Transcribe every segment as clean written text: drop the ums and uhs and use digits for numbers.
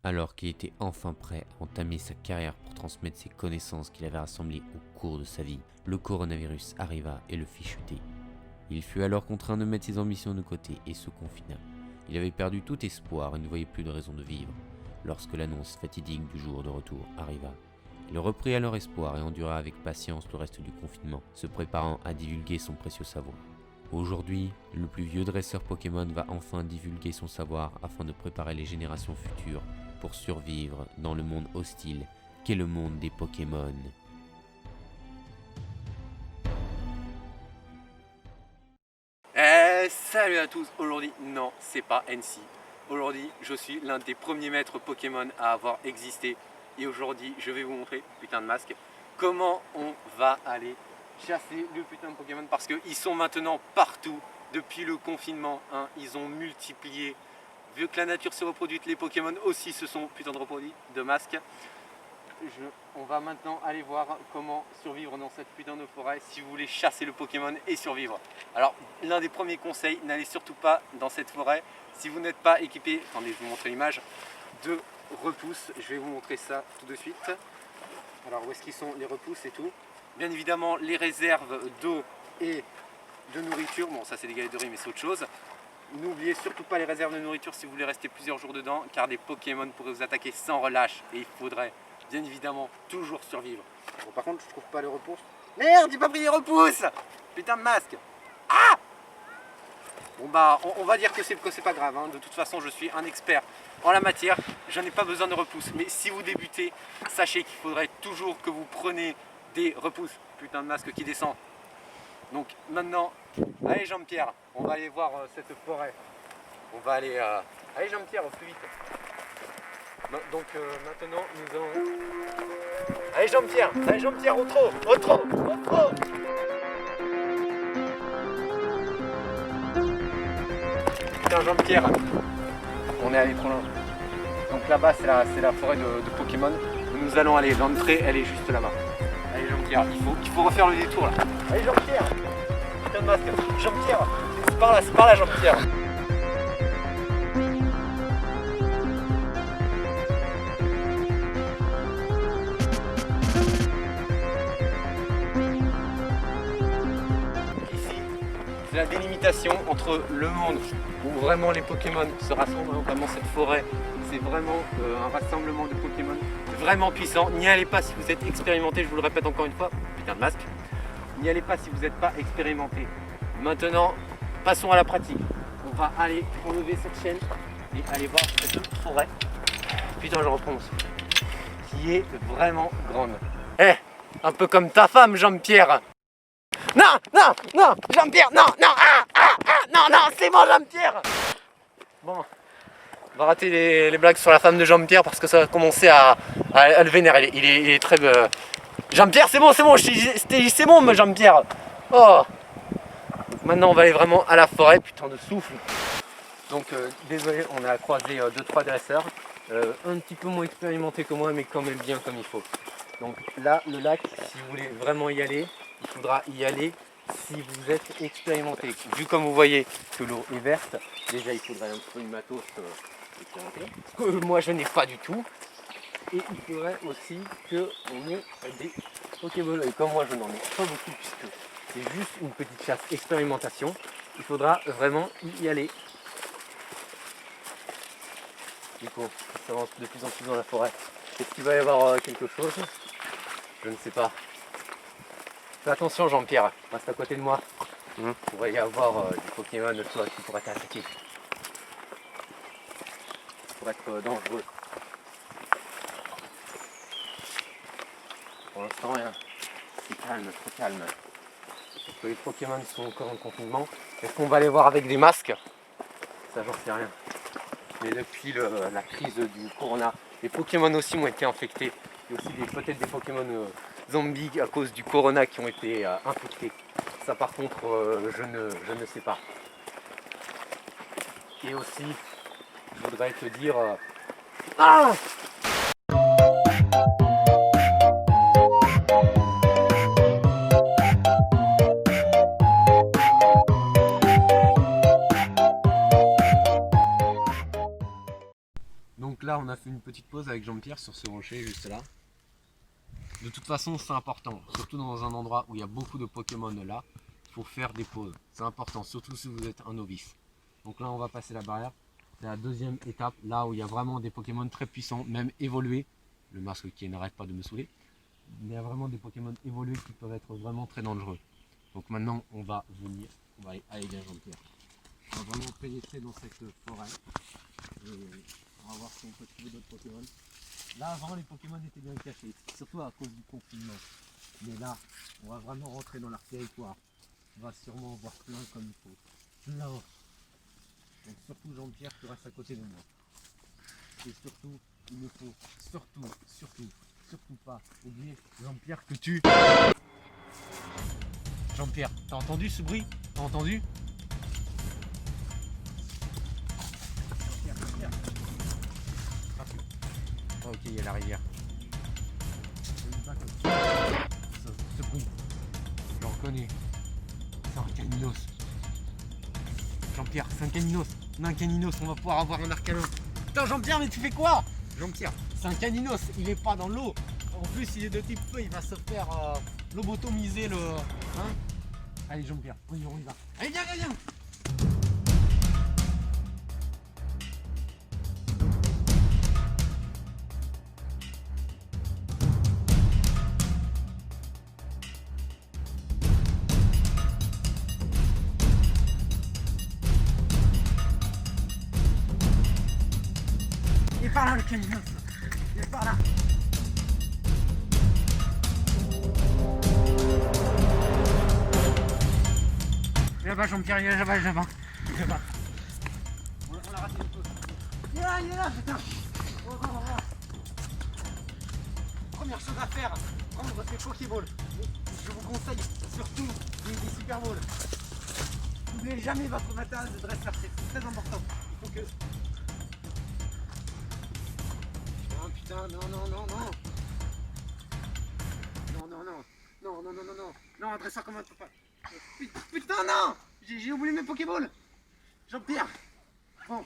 Alors qu'il était enfin prêt à entamer sa carrière pour transmettre ses connaissances qu'il avait rassemblées au cours de sa vie, le coronavirus arriva et le fit chuter. Il fut alors contraint de mettre ses ambitions de côté et se confina. Il avait perdu tout espoir et ne voyait plus de raison de vivre. Lorsque l'annonce fatidique du jour de retour arriva, il reprit alors espoir et endura avec patience le reste du confinement, se préparant à divulguer son précieux savoir. Aujourd'hui, le plus vieux dresseur Pokémon va enfin divulguer son savoir afin de préparer les générations futures pour survivre dans le monde hostile qu'est le monde des Pokémon. Salut à tous, aujourd'hui non c'est pas NC. Aujourd'hui je suis l'un des premiers maîtres Pokémon à avoir existé. Et aujourd'hui je vais vous montrer, putain de masque, comment on va aller chasser le putain de Pokémon. Parce qu'ils sont maintenant partout depuis le confinement, hein, ils ont multiplié. Vu que la nature se reproduit, les Pokémon aussi se sont putain de reproduits de masques. On va maintenant aller voir comment survivre dans cette putain de forêt si vous voulez chasser le Pokémon et survivre. Alors l'un des premiers conseils, n'allez surtout pas dans cette forêt si vous n'êtes pas équipé, attendez je vais vous montrer l'image, de repousses. Je vais vous montrer ça tout de suite. Alors où est-ce qu'ils sont les repousses et tout. Bien évidemment les réserves d'eau et de nourriture, bon ça c'est des galettes de riz mais c'est autre chose. N'oubliez surtout pas les réserves de nourriture si vous voulez rester plusieurs jours dedans, car des Pokémon pourraient vous attaquer sans relâche et il faudrait bien évidemment toujours survivre. Bon, par contre je trouve pas les repousses. Merde, j'ai pas pris les repousses. Putain de masque. Ah. Bon bah on va dire que c'est pas grave, hein. De toute façon je suis un expert en la matière, je n'ai pas besoin de repousses. Mais si vous débutez, sachez qu'il faudrait toujours que vous preniez des repousses. Putain de masque qui descend. Donc maintenant, allez Jean-Pierre, on va aller voir cette forêt. On va aller... Allez Jean-Pierre, au plus vite. Donc maintenant nous allons... Allez Jean-Pierre, au trot, au trot, au trot. Putain Jean-Pierre, on est allé trop loin. Donc là-bas c'est la forêt de Pokémon. Nous allons aller, l'entrée elle est juste là-bas. Allez Jean-Pierre, il faut refaire le détour là. Allez Jean-Pierre. Putain de masque, Jean-Pierre, c'est par là Jean-Pierre. Ici, c'est la délimitation entre le monde où vraiment les Pokémon se rassemblent, notamment cette forêt. C'est vraiment un rassemblement de Pokémon vraiment puissant. N'y allez pas si vous êtes expérimenté, je vous le répète encore une fois, putain de masque. N'y allez pas si vous n'êtes pas expérimenté. Maintenant, passons à la pratique. On va aller enlever cette chaîne et aller voir cette forêt. Putain, je reprends mon souffle. Qui est vraiment grande. Eh, un peu comme ta femme, Jean-Pierre. Non, Jean-Pierre, non, c'est bon, Jean-Pierre. Bon, on va rater les blagues sur la femme de Jean-Pierre parce que ça va commencer à le vénérer. Il est très... Jean-Pierre, c'est bon, c'est bon, Jean-Pierre. Oh. Maintenant, on va aller vraiment à la forêt, putain de souffle. Donc, désolé, on a croisé 2-3 dresseurs, un petit peu moins expérimentés que moi, mais quand même bien comme il faut. Donc là, le lac, si vous voulez vraiment y aller, il faudra y aller si vous êtes expérimenté. Vu comme vous voyez que l'eau est verte, déjà il faudrait un peu du matos expérimenté. Parce que moi, je n'ai pas du tout. Et il faudrait aussi qu'on ait des Pokéballs. Et comme moi je n'en ai pas beaucoup puisque c'est juste une petite chasse expérimentation, il faudra vraiment y aller. Du coup, on s'avance de plus en plus dans la forêt. Est-ce qu'il va y avoir quelque chose? Je ne sais pas. Fais attention Jean-Pierre, reste à côté de moi. Il pourrait y avoir des Pokémon de toi qui pourraient t'attaquer. Ça pourrait être dangereux. Pour l'instant rien, c'est calme, trop calme. Parce que les Pokémon sont encore en confinement. Est-ce qu'on va les voir avec des masques? Ça j'en sais rien. Mais depuis la crise du corona, les Pokémon aussi ont été infectés. Il y a aussi peut-être des Pokémon zombies à cause du corona qui ont été infectés. Ça par contre je ne sais pas. Et aussi, je voudrais te dire... Ah! Donc là on a fait une petite pause avec Jean-Pierre sur ce rocher juste là. De toute façon, c'est important, surtout dans un endroit où il y a beaucoup de Pokémon là, il faut faire des pauses. C'est important, surtout si vous êtes un novice. Donc là, on va passer la barrière. C'est la deuxième étape, là où il y a vraiment des Pokémon très puissants, même évolués. Le masque qui n'arrête pas de me saouler. Il y a vraiment des Pokémon évolués qui peuvent être vraiment très dangereux. Donc maintenant, on va venir, on va aller bien Jean-Pierre. On va vraiment pénétrer dans cette forêt. Et on va voir si on peut trouver d'autres Pokémon. Là avant les Pokémon étaient bien cachés, surtout à cause du confinement. Mais là, on va vraiment rentrer dans leur territoire. On va sûrement en voir plein comme il faut. Plein. Donc surtout Jean-Pierre, tu restes à côté de moi. Et surtout, il ne faut surtout pas oublier Jean-Pierre que tu... Jean-Pierre, t'as entendu ce bruit? T'as entendu? Jean-Pierre. Ah, ok, il y a la rivière. Ce bruit, je le reconnais. C'est un caninos. Jean-Pierre, c'est un caninos. On a un caninos, on va pouvoir avoir un arcanon. Putain, Jean-Pierre, mais tu fais quoi? Jean-Pierre, c'est un caninos, il est pas dans l'eau. En plus, il est de type feu, il va se faire lobotomiser le. Hein? Allez, Jean-Pierre, on y va. Allez, viens. Il est par là le caninos. Il est par là. Là-bas Jean-Pierre, il est là-bas. On a raté une pause. Il est là, putain. On va. Première chose à faire, prendre ses Pokéballs. Je vous conseille surtout des Super Balls. N'oubliez jamais votre matériel de dresseur, c'est très important. Il faut que... Oh putain, non. Non, un dresseur comme un pas. Putain, non! J'ai oublié mes Pokéballs! Jean-Pierre! Bon,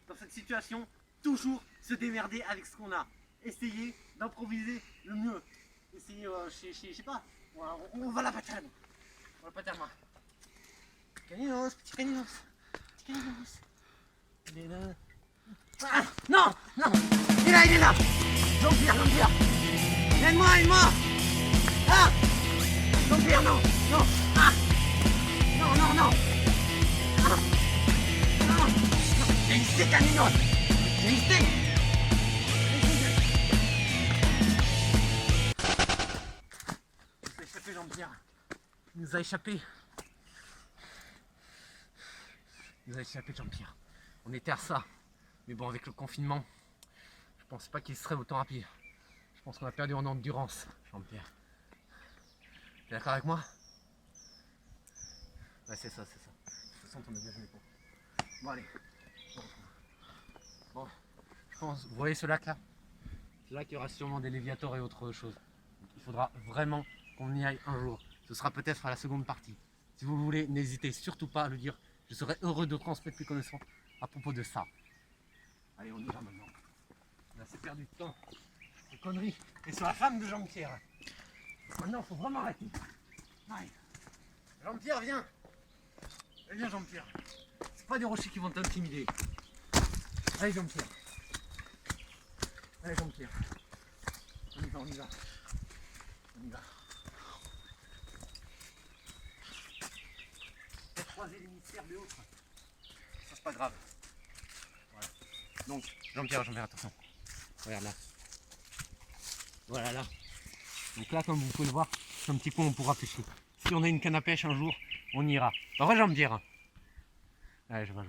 dans cette situation, toujours se démerder avec ce qu'on a. Essayez d'improviser le mieux. Essayez, je sais pas, on va la paterne. On va la paterne. Caninos, petit caninos. Il est là. Ah, non! Il est là! Jean-Pierre! Aide-moi! Ah! Jean-Pierre, non! Ah! Non! J'ai hissé, caninos! J'ai hissé! Il nous a échappé, Jean-Pierre. Il nous a échappé, Jean-Pierre. On était à ça. Mais bon, avec le confinement, je pense pas qu'il serait autant rapide. Je pense qu'on a perdu en endurance, Jean-Pierre. T'es d'accord avec moi? Ouais, c'est ça. De toute façon, t'en as bien joué pour. Bon, allez. Bon, je pense, vous voyez ce lac là? Ce lac, il y aura sûrement des léviators et autre chose. Donc, il faudra vraiment qu'on y aille un jour. Ce sera peut-être à la seconde partie. Si vous voulez, n'hésitez surtout pas à le dire. Je serai heureux de transmettre mes connaissances à propos de ça. Allez, on y va maintenant. On a assez perdu de temps. Ces conneries. Et sur la femme de Jean-Pierre. Maintenant, il faut vraiment arrêter. Allez. Jean-Pierre, viens. Viens, Jean-Pierre. C'est pas des rochers qui vont t'intimider. Allez, Jean-Pierre. On y va. Peut-être croiser les mystères de autres. Ça, c'est pas grave. Voilà. Donc, Jean-Pierre, attention. Regarde là. Voilà là. Donc là, comme vous pouvez le voir, c'est un petit point où on pourra pêcher. Si on a une canne à pêche un jour, on ira. Pas vrai, Jean-Pierre? Allez, je vais.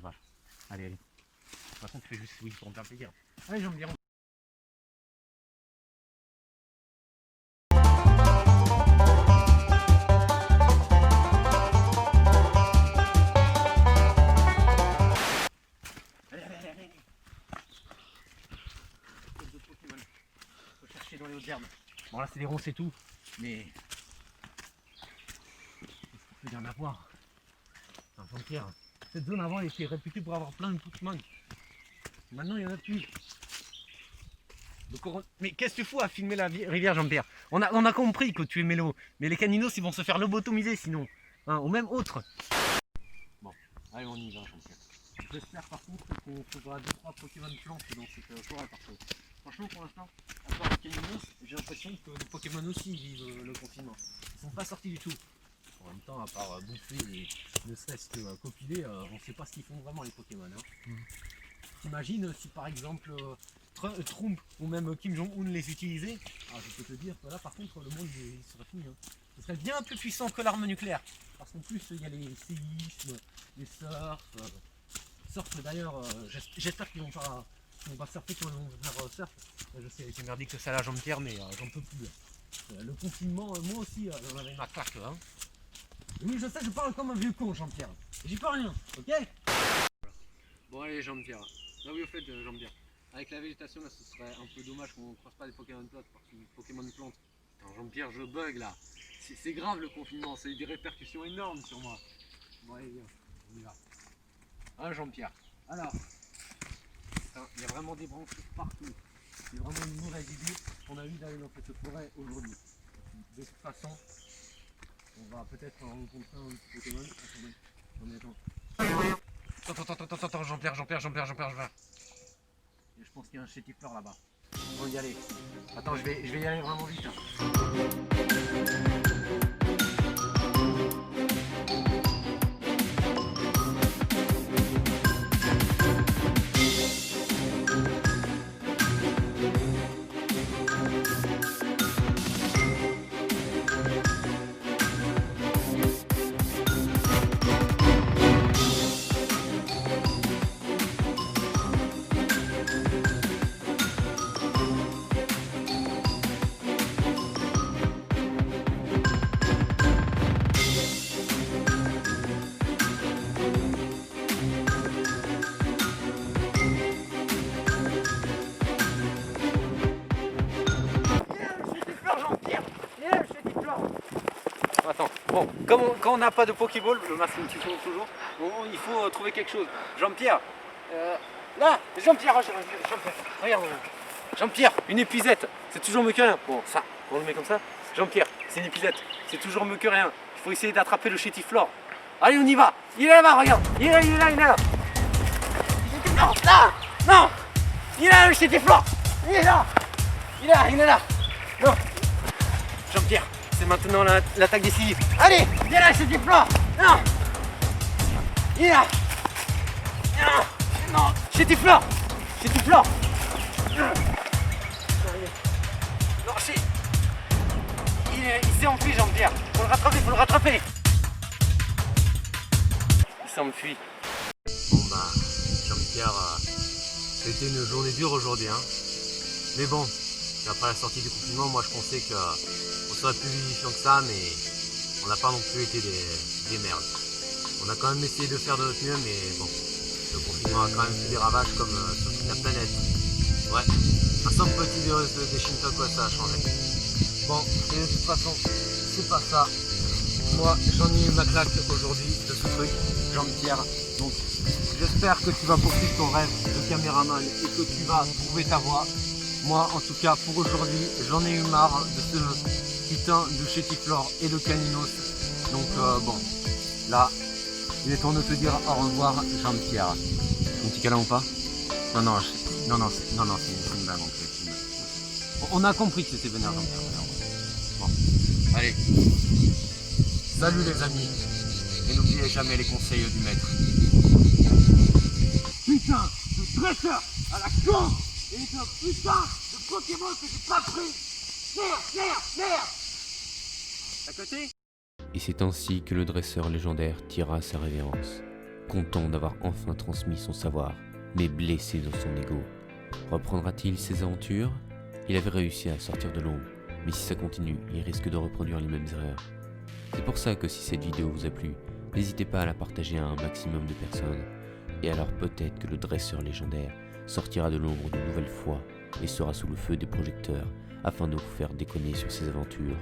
Allez. De toute façon, tu fais juste oui pour me faire plaisir. Allez, Jean-Pierre. Allez. D'autres Pokémon. Faut chercher dans les hautes herbes. Bon, là, c'est des ronces et tout, mais il faut y en avoir. Enfin, Jean-Pierre, cette zone avant elle était réputée pour avoir plein de Pokémon. Maintenant il n'y en a plus. Mais qu'est-ce que tu fous à filmer la rivière Jean-Pierre? On a compris que tu aimais l'eau, mais les caninos ils vont se faire lobotomiser sinon, hein, ou même autre. Bon, allez on y va Jean-Pierre. J'espère par contre qu'on trouvera 2-3 Pokémon plantes dans cette forêt parce que franchement pour l'instant, à part les caninos, j'ai l'impression que les Pokémon aussi vivent le confinement. Ils sont pas sortis du tout. En même temps, à part bouffer et ne serait-ce que copiler, on ne sait pas ce qu'ils font vraiment les Pokémon. Hein. T'imagines si par exemple Trump ou même Kim Jong-un les utilisaient, je peux te dire que là par contre le monde il serait fini. Hein. Ce serait bien plus puissant que l'arme nucléaire. Parce qu'en plus il y a les séismes, les surf d'ailleurs, j'espère qu'ils vont pas surfer, qu'ils vont faire surf. Je sais, c'est merdique que ça la Jean-Pierre, mais j'en peux plus. Le confinement, moi aussi j'en avais ma claque. Hein. Oui je sais, je parle comme un vieux con Jean-Pierre. J'y peux rien, ok? Bon allez Jean-Pierre. Ah oui au fait Jean-Pierre. Avec la végétation là ce serait un peu dommage qu'on ne croise pas des Pokémon plantes parce que Pokémon plantes. Jean-Pierre je bug là. C'est grave le confinement, c'est des répercussions énormes sur moi. Bon allez viens, on y va. Hein Jean-Pierre. Alors, il y a vraiment des branches partout. C'est vraiment une mauvaise idée qu'on a eu d'aller dans cette forêt aujourd'hui. De toute façon, on va peut-être rencontrer un petit Pokémon. Attends, Jean-Pierre. Je pense qu'il y a un chétifleur là-bas. On va y aller. Attends, je vais y aller vraiment vite. Attends, bon, quand on n'a pas de Pokéball, le masque tu fous toujours, il faut trouver quelque chose. Jean-Pierre, là, Jean-Pierre, regarde, Jean-Pierre, une épuisette, c'est toujours mieux que rien. Bon, ça, on le met comme ça. Jean-Pierre, c'est une épuisette, c'est toujours mieux que rien. Il faut essayer d'attraper le chétiflore. Allez, on y va. Il est là-bas, regarde. Il est là. Non, là, non. Il est là, le chétiflore. Il est là. Non. Jean-Pierre. C'est maintenant l'attaque décisive. Allez, viens là, c'est du plan. Non. Il est là. Non. C'est du plan. Non, il s'est enfui, Jean-Pierre. Faut le rattraper. Il s'enfuit. Bon bah, Jean-Pierre, c'était une journée dure aujourd'hui. Hein. Mais bon, après la sortie du confinement, moi je pensais qu'on serait plus vigilant que ça, mais on n'a pas non plus été des merdes. On a quand même essayé de faire de notre mieux, mais bon, le confinement a quand même fait des ravages comme sur toute la planète. Ouais, un simple petit virus de Shinto, quoi, ça a changé. Bon, et de toute façon, c'est pas ça. Moi, j'en ai eu ma claque aujourd'hui de ce truc, Jean-Pierre. Donc, j'espère que tu vas poursuivre ton rêve de caméraman et que tu vas trouver ta voie. Moi, en tout cas, pour aujourd'hui, j'en ai eu marre de ce putain de chétiflore et de caninos. Donc, bon, là, il est temps de te dire au revoir, Jean-Pierre. Un petit câlin ou pas? Non, c'est une blague en fait. On a compris que c'était vénère, Jean-Pierre. Bon, allez. Salut les amis. Et n'oubliez jamais les conseils du maître. Putain de dresseur à la con et de putain de Pokémon que j'ai pas pris. Merde. À côté. Et c'est ainsi que le dresseur légendaire tira à sa révérence, content d'avoir enfin transmis son savoir, mais blessé dans son ego. Reprendra-t-il ses aventures? Il avait réussi à sortir de l'ombre, mais si ça continue, il risque de reproduire les mêmes erreurs. C'est pour ça que si cette vidéo vous a plu, n'hésitez pas à la partager à un maximum de personnes. Et alors peut-être que le dresseur légendaire sortira de l'ombre une nouvelle fois et sera sous le feu des projecteurs afin de vous faire déconner sur ses aventures.